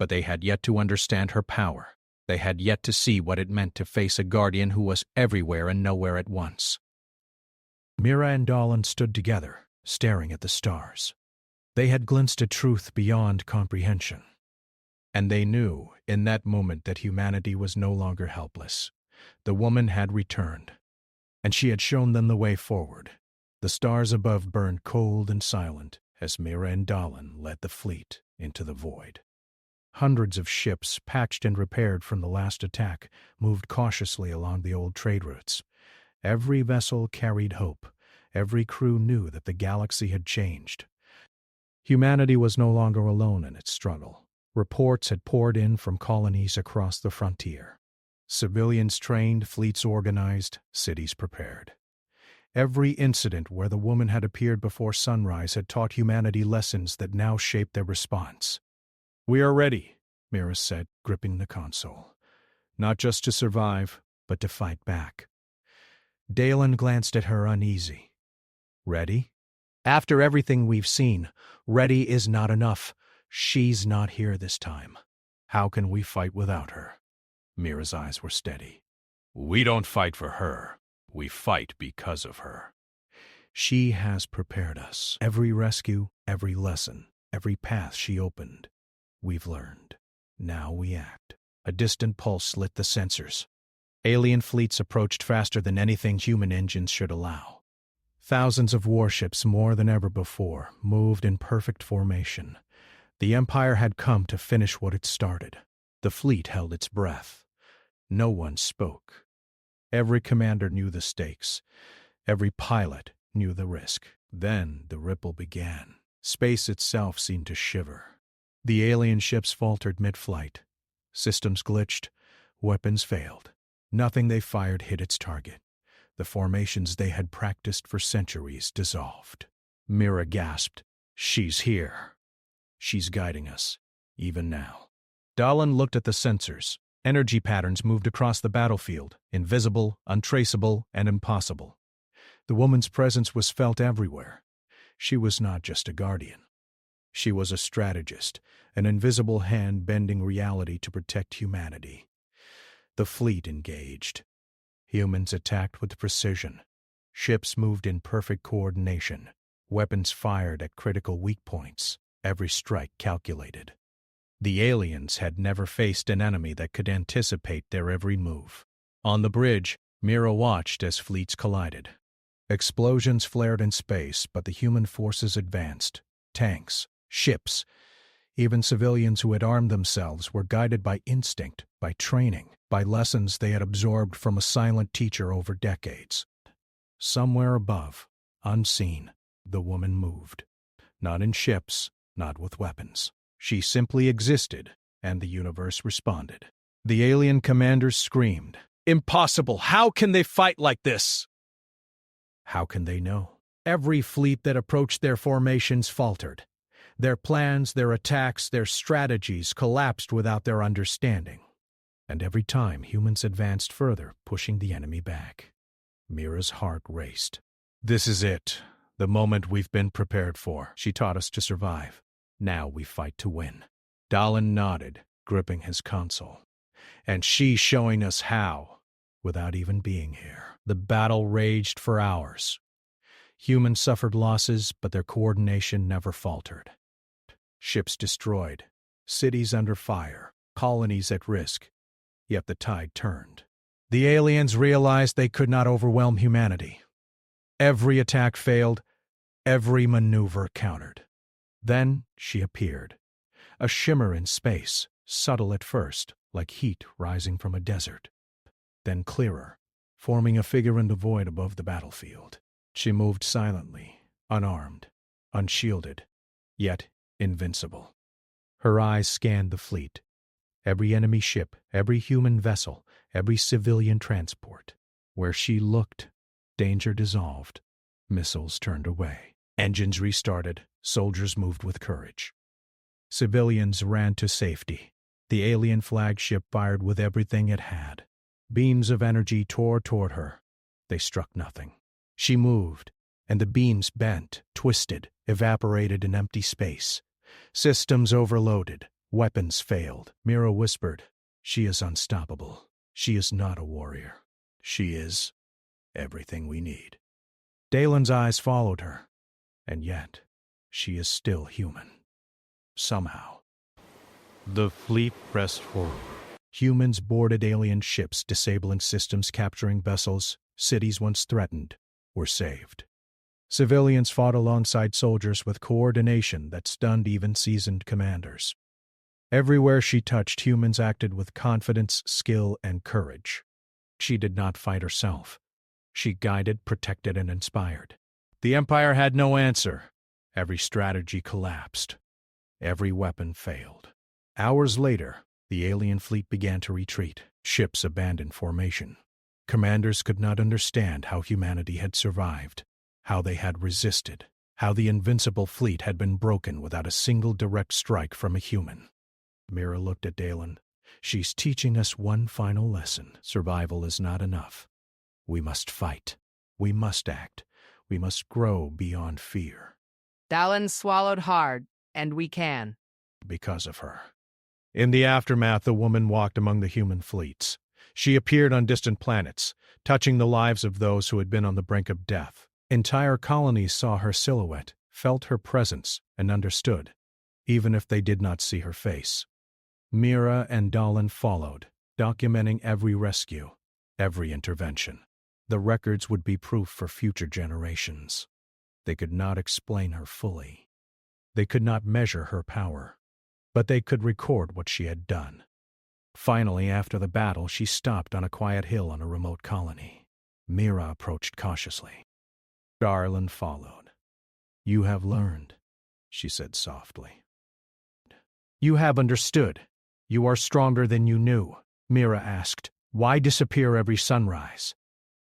But they had yet to understand her power. They had yet to see what it meant to face a guardian who was everywhere and nowhere at once. Mira and Dahlin stood together, staring at the stars. They had glimpsed a truth beyond comprehension. And they knew, in that moment, that humanity was no longer helpless. The woman had returned, and she had shown them the way forward. The stars above burned cold and silent as Mira and Dahlin led the fleet into the void. Hundreds of ships, patched and repaired from the last attack, moved cautiously along the old trade routes. Every vessel carried hope. Every crew knew that the galaxy had changed. Humanity was no longer alone in its struggle. Reports had poured in from colonies across the frontier. Civilians trained, fleets organized, cities prepared. Every incident where the woman had appeared before sunrise had taught humanity lessons that now shaped their response. "We are ready," Mira said, gripping the console. "Not just to survive, but to fight back." Dahlin glanced at her uneasy. "Ready? After everything we've seen, ready is not enough. She's not here this time. How can we fight without her?" Mira's eyes were steady. "We don't fight for her. We fight because of her." "She has prepared us. Every rescue, every lesson, every path she opened, we've learned. Now we act." A distant pulse lit the sensors. Alien fleets approached faster than anything human engines should allow. Thousands of warships, more than ever before, moved in perfect formation. The Empire had come to finish what it started. The fleet held its breath. No one spoke. Every commander knew the stakes. Every pilot knew the risk. Then the ripple began. Space itself seemed to shiver. The alien ships faltered mid-flight. Systems glitched. Weapons failed. Nothing they fired hit its target. The formations they had practiced for centuries dissolved. Mira gasped. "She's here. She's guiding us, even now." Dahlin looked at the sensors. Energy patterns moved across the battlefield, invisible, untraceable, and impossible. The woman's presence was felt everywhere. She was not just a guardian. She was a strategist, an invisible hand bending reality to protect humanity. The fleet engaged. Humans attacked with precision. Ships moved in perfect coordination. Weapons fired at critical weak points. Every strike calculated. The aliens had never faced an enemy that could anticipate their every move. On the bridge, Mira watched as fleets collided. Explosions flared in space, but the human forces advanced. Tanks, ships, even civilians who had armed themselves were guided by instinct, by training, by lessons they had absorbed from a silent teacher over decades. Somewhere above, unseen, the woman moved. Not in ships, not with weapons. She simply existed, and the universe responded. The alien commanders screamed, "Impossible! How can they fight like this?" How can they know? Every fleet that approached their formations faltered. Their plans, their attacks, their strategies collapsed without their understanding. And every time humans advanced further, pushing the enemy back. Mira's heart raced. "This is it, the moment we've been prepared for. She taught us to survive. Now we fight to win." Dahlin nodded, gripping his console. "And she's showing us how, without even being here." The battle raged for hours. Humans suffered losses, but their coordination never faltered. Ships destroyed, cities under fire, colonies at risk. Yet the tide turned. The aliens realized they could not overwhelm humanity. Every attack failed, every maneuver countered. Then she appeared, a shimmer in space, subtle at first, like heat rising from a desert. Then clearer, forming a figure in the void above the battlefield. She moved silently, unarmed, unshielded, yet invincible. Her eyes scanned the fleet. Every enemy ship, every human vessel, every civilian transport. Where she looked, danger dissolved. Missiles turned away. Engines restarted. Soldiers moved with courage. Civilians ran to safety. The alien flagship fired with everything it had. Beams of energy tore toward her. They struck nothing. She moved, and the beams bent, twisted, evaporated in empty space. Systems overloaded. Weapons failed. Mira whispered, "She is unstoppable. She is not a warrior. She is everything we need." Dalen's eyes followed her. And yet, she is still human. Somehow. The fleet pressed forward. Humans boarded alien ships, disabling systems, capturing vessels. Cities once threatened were saved. Civilians fought alongside soldiers with coordination that stunned even seasoned commanders. Everywhere she touched, humans acted with confidence, skill, and courage. She did not fight herself. She guided, protected, and inspired. The Empire had no answer. Every strategy collapsed. Every weapon failed. Hours later, the alien fleet began to retreat. Ships abandoned formation. Commanders could not understand how humanity had survived, how they had resisted, how the invincible fleet had been broken without a single direct strike from a human. Mira looked at Dalen. "She's teaching us one final lesson. Survival is not enough. We must fight. We must act. We must grow beyond fear." Dalen swallowed hard, and we can. Because of her. In the aftermath, the woman walked among the human fleets. She appeared on distant planets, touching the lives of those who had been on the brink of death. Entire colonies saw her silhouette, felt her presence, and understood, even if they did not see her face. Mira and Dalen followed, documenting every rescue, every intervention. The records would be proof for future generations. They could not explain her fully. They could not measure her power, but they could record what she had done. Finally, after the battle, she stopped on a quiet hill on a remote colony. Mira approached cautiously. Darlin followed. "You have learned," she said softly. "You have understood. You are stronger than you knew." Mira asked, "Why disappear every sunrise?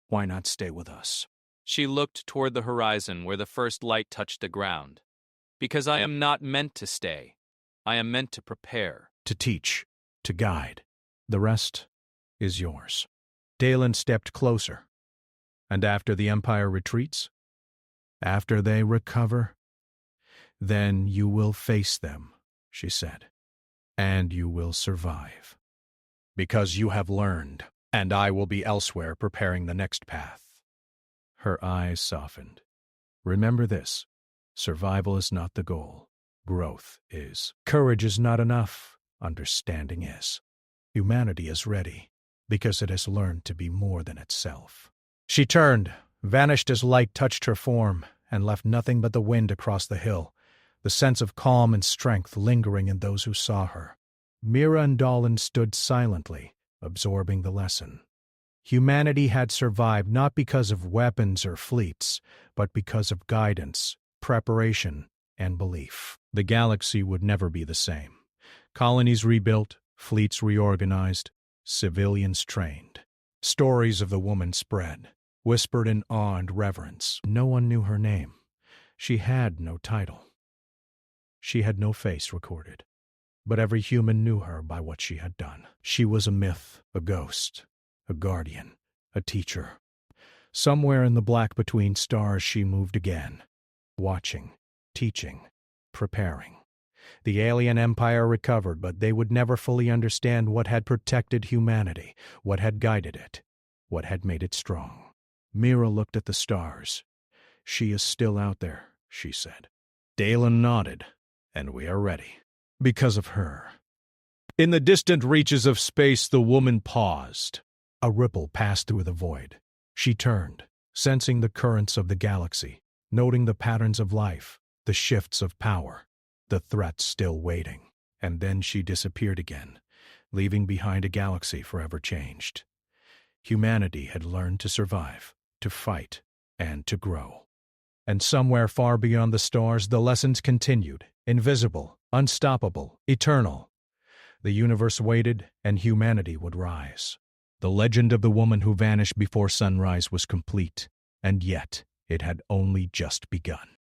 Why not stay with us?" She looked toward the horizon where the first light touched the ground. "Because I am not meant to stay. I am meant to prepare." "To teach, to guide. The rest is yours." Dalen stepped closer. "And after the Empire retreats? After they recover? Then you will face them," she said. "And you will survive. Because you have learned, and I will be elsewhere preparing the next path." Her eyes softened. "Remember this. Survival is not the goal. Growth is. Courage is not enough. Understanding is. Humanity is ready, because it has learned to be more than itself." She turned, vanished as light touched her form, and left nothing but the wind across the hill, the sense of calm and strength lingering in those who saw her. Mira and Dalen stood silently, absorbing the lesson. Humanity had survived not because of weapons or fleets, but because of guidance, preparation, and belief. The galaxy would never be the same. Colonies rebuilt, fleets reorganized, civilians trained. Stories of the woman spread, whispered in awe and reverence. No one knew her name. She had no title. She had no face recorded. But every human knew her by what she had done. She was a myth, a ghost, a guardian, a teacher. Somewhere in the black between stars she moved again, watching, teaching, preparing. The alien empire recovered, but they would never fully understand what had protected humanity, what had guided it, what had made it strong. Mira looked at the stars. "She is still out there," she said. Dalen nodded, "And we are ready. Because of her." In the distant reaches of space, the woman paused. A ripple passed through the void. She turned, sensing the currents of the galaxy, noting the patterns of life, the shifts of power, the threats still waiting. And then she disappeared again, leaving behind a galaxy forever changed. Humanity had learned to survive, to fight, and to grow. And somewhere far beyond the stars, the lessons continued, invisible, unstoppable, eternal. The universe waited, and humanity would rise. The legend of the woman who vanished before sunrise was complete, and yet it had only just begun.